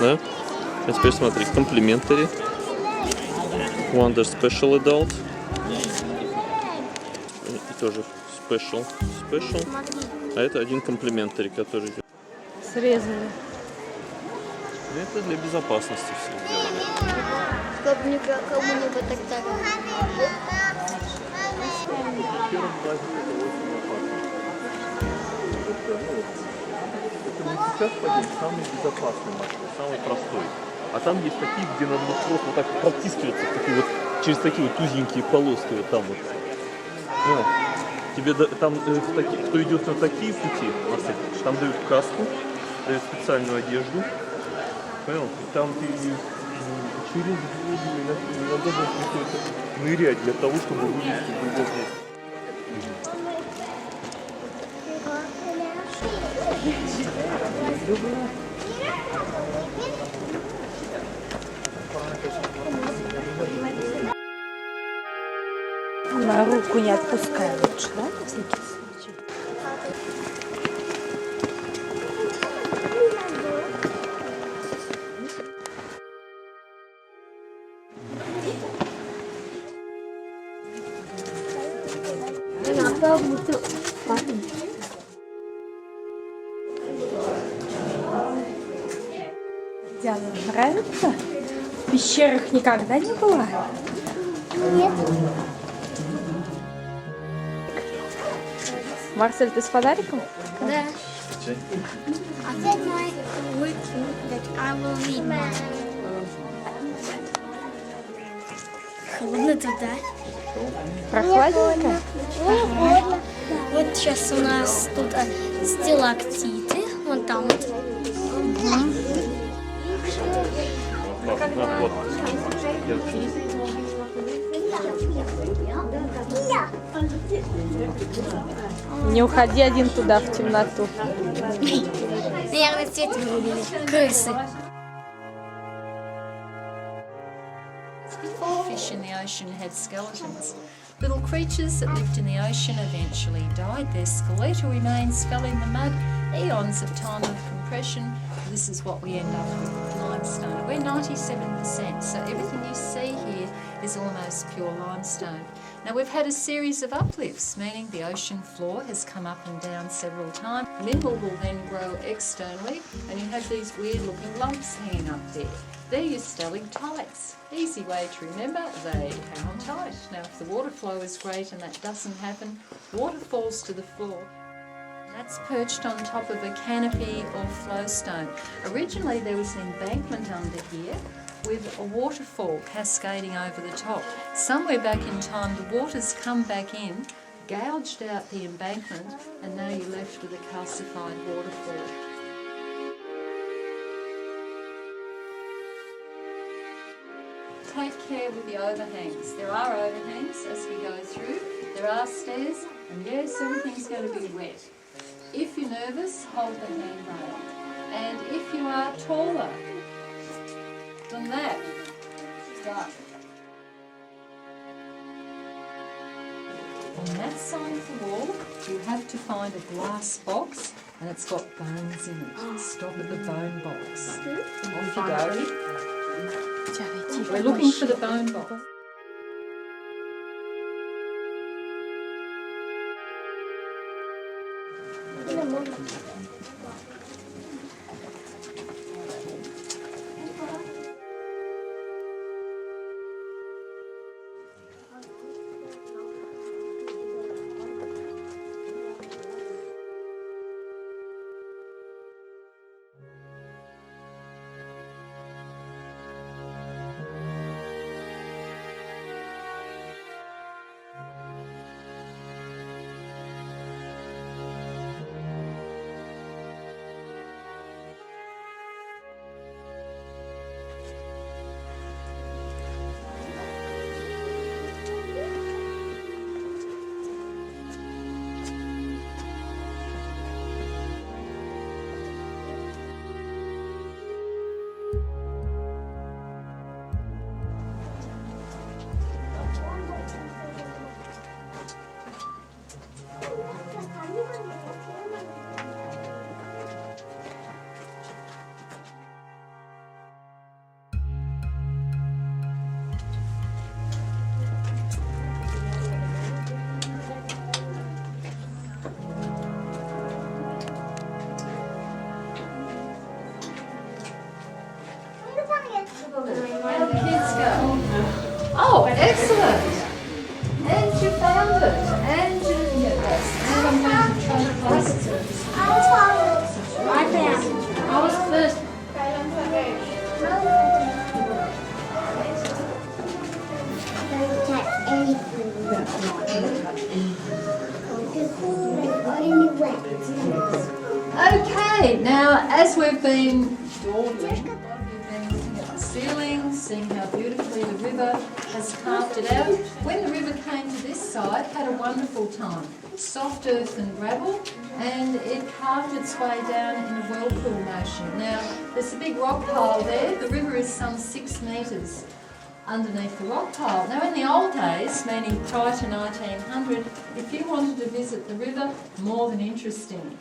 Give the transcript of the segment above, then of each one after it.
Да? А теперь смотри, комплиментари. Wonder Special Adult. И тоже Special. А это один комплиментари, который идет. Срезали. Это для безопасности все сделали. Кому-нибудь так так. Это мы сейчас пойдем самый безопасный маршрут, самый простой. А там есть такие, где надо вот просто вот так протискиваться такие вот, через такие вот узенькие полоски вот там вот. Ну, тебе там кто идет на такие пути, там дают каску, дают специальную одежду. Понял? И там ты через воду иногда приходится нырять для того, чтобы вылезти в другое место. На руку не отпускай лучше, да, на всякий случай. Диана, нравится? В пещерах никогда не была? Нет. Марсель, ты с фонариком? Да. Опять мой working that I will read now. Холодно туда. Прохладненько? Ага. Вот сейчас у нас тут сталактиты. Вон там вот. Не уходи один туда, в темноту. Наверное, цвет вырубили. Крысы. Fish in the ocean had skeletons. Little creatures that lived in the ocean eventually died. Their skeletal remains fell in the mud. Eons of time of compression. This is what we end up with limestone. We're 97%, so everything you see here is almost pure limestone. Now we've had a series of uplifts, meaning the ocean floor has come up and down several times. Mineral will then grow externally, and you have these weird looking lumps hanging up there. They're your stalactites. Easy way to remember, they hang on tight. Now if the water flow is great and that doesn't happen, water falls to the floor. That's perched on top of a canopy or flowstone. Originally there was an embankment under here with a waterfall cascading over the top. Somewhere back in time the water's come back in, gouged out the embankment, and now you're left with a calcified waterfall. Take care with the overhangs. There are overhangs as we go through. There are stairs, and yes, everything's going to be wet. If you're nervous, hold the handrail. And if you are taller than that, duck. On that side of the wall, you have to find a glass box, and it's got bones in it. Stop at the bone box. Off you go. We're looking for the bone box. Excellent. And you found it. And I'm going to try to place it. Right there. I was first. Okay, now as we've been dawdling, you've been looking at the ceiling, seeing how beautifully the river has carved it out. When the river came to this side, had a wonderful time. Soft earth and gravel, and it carved its way down in a whirlpool motion. Now, there's a big rock pile there. The river is some 6 metres underneath the rock pile. Now, in the old days, meaning prior to 1900, if you wanted to visit the river, more than interesting.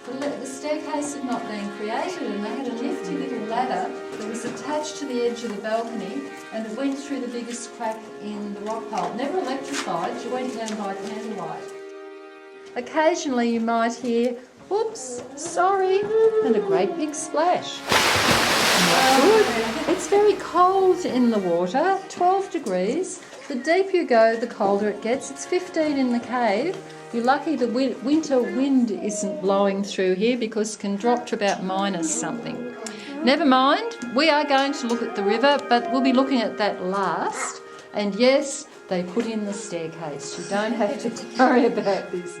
The staircase had not been created, and they had a nifty little ladder that was attached to the edge of the balcony, and it went through the biggest crack in the rock pile. Never electrified, you went down by candlelight. Occasionally you might hear, whoops, sorry, and a great big splash. Good. It's very cold in the water, 12 degrees. The deeper you go, the colder it gets. It's 15 in the cave. You're lucky the winter wind isn't blowing through here because it can drop to about minus something. Never mind, we are going to look at the river, but we'll be looking at that last. And yes, they put in the staircase. You don't have to worry about this.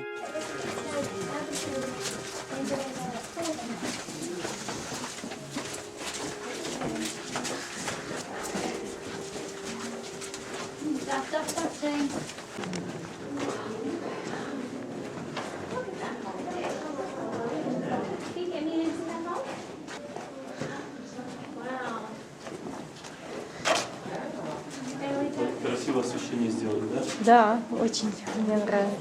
Красивое освещение сделали, да? Да, очень мне нравится.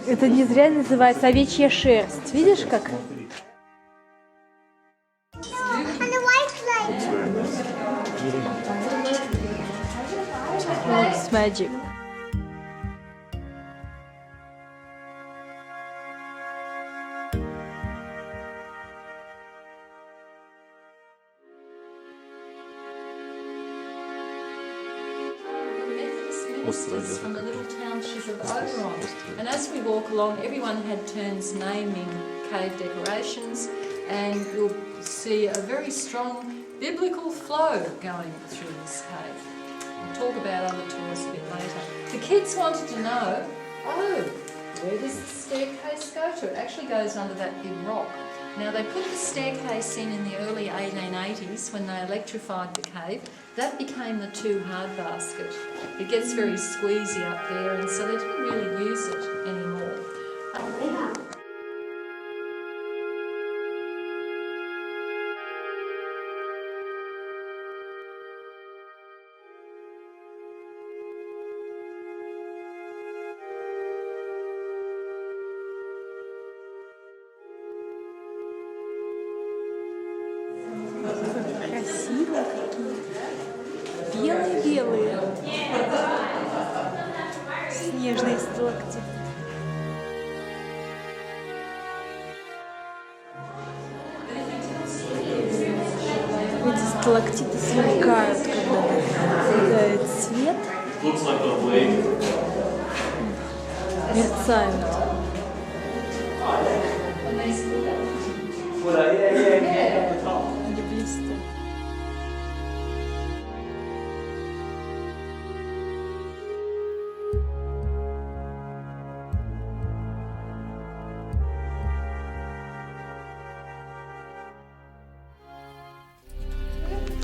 Это не зря называется овечья шерсть. Видишь как? Looks magic. Ministers from the little township of Oberon. And as we walk along, everyone had turns naming cave decorations, and you'll see a very strong biblical flow going through this cave. We'll talk about other tours a bit later. The kids wanted to know, where does the staircase go to? It actually goes under that big rock. Now, they put the staircase in the early 1880s when they electrified the cave. That became the too hard basket. It gets very squeezy up there, and so they didn't really use it anymore. Красиво какие. Белые-белые. Снежные сталактиты. Эти сталактиты сверкают, когда попадает свет. Мерцают. Они блестят.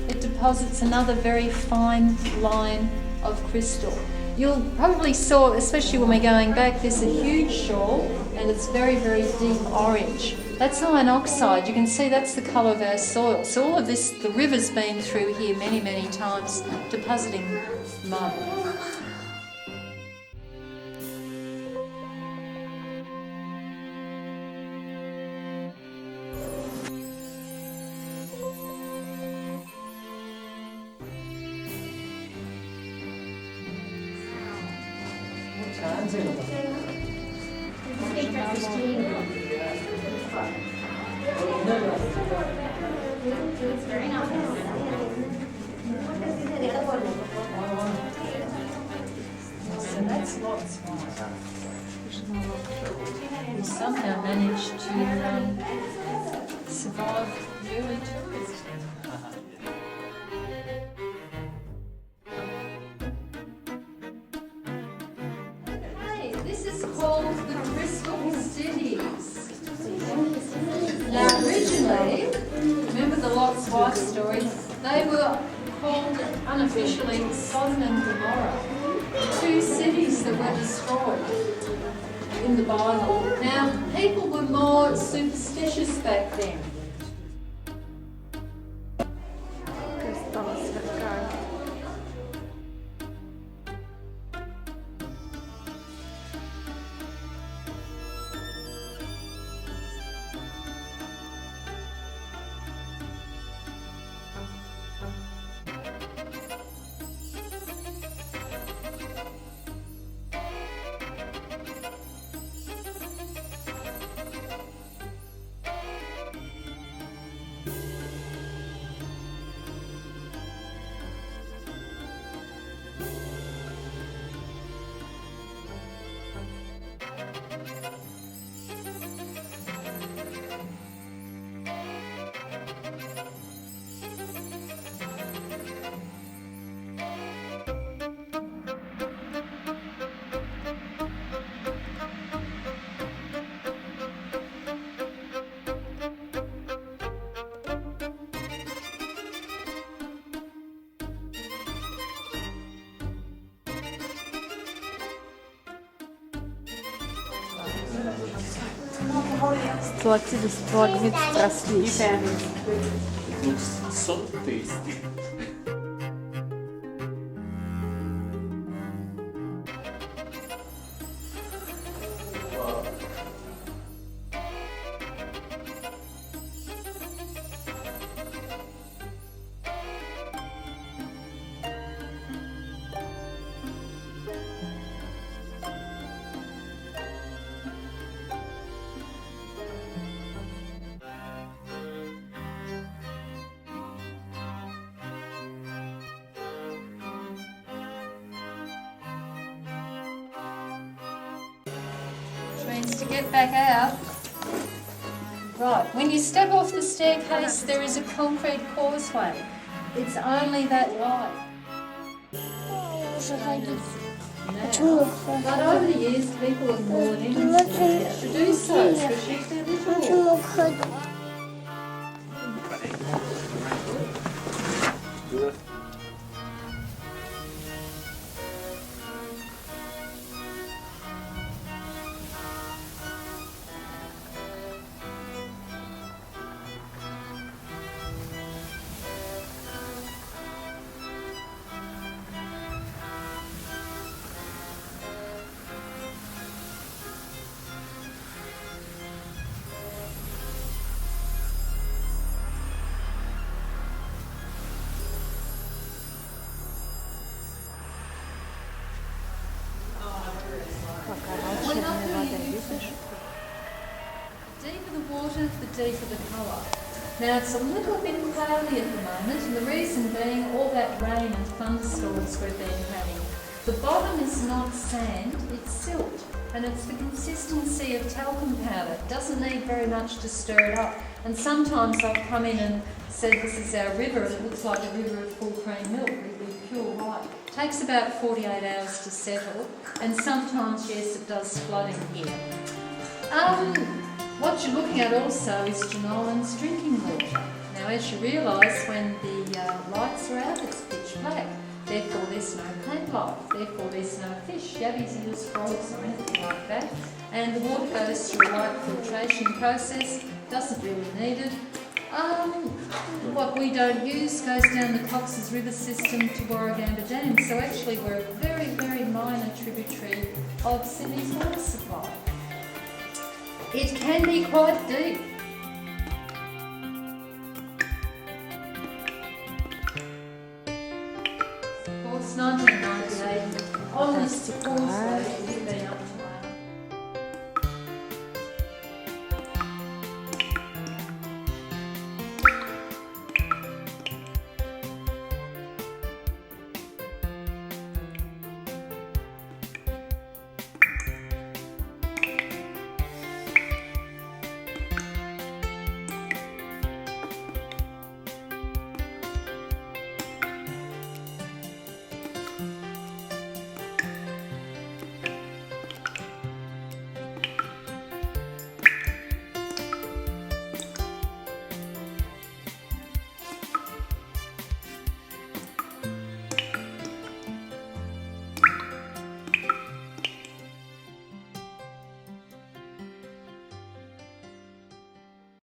It deposits another very fine line of crystal. You'll probably saw, especially when we're going back, there's a huge shawl and it's very, very deep orange. That's iron oxide. You can see that's the colour of our soil. So all of this, the river's been through here many, many times, depositing mud. So that's lots more. We somehow managed to survive the early tourists. Hey, this is called the Crystal Cities. Now originally, remember the Lot's wife story, they were called unofficially Sodom and Gomorrah, two cities that were destroyed in the Bible. Now, people were more superstitious back then. Стало сверкает. Сталактиты, сталагмиты срослись. So tasty. Means to get back out. Right, when you step off the staircase, there is a concrete causeway. It's only that wide. But over the years, people have fallen in to do so, especially if they're little. Deeper the water, the deeper the colour. Now it's a little bit cloudy at the moment, and the reason being all that rain and thunderstorms we've been having. The bottom is not sand, it's silt, and it's the consistency of talcum powder. It doesn't need very much to stir it up. And sometimes I've come in and said this is our river, and it looks like a river of full cream milk. It'll be pure white. It takes about 48 hours to settle, and sometimes, yes, it does flood in here. What you're looking at also is Jenolan's drinking water. Now, as you realise, when the lights are out, it's pitch black. Therefore, there's no plant life. Therefore, there's no fish, yabbies, eels, frogs, or anything like that. And the water goes through a light filtration process. Doesn't really need it. What we don't use goes down the Cox's River system to Warragamba Dam. So actually, we're a very, very minor tributary of Sydney's water supply. It can be quite deep. Of course, 1998, on this causeway, we've been up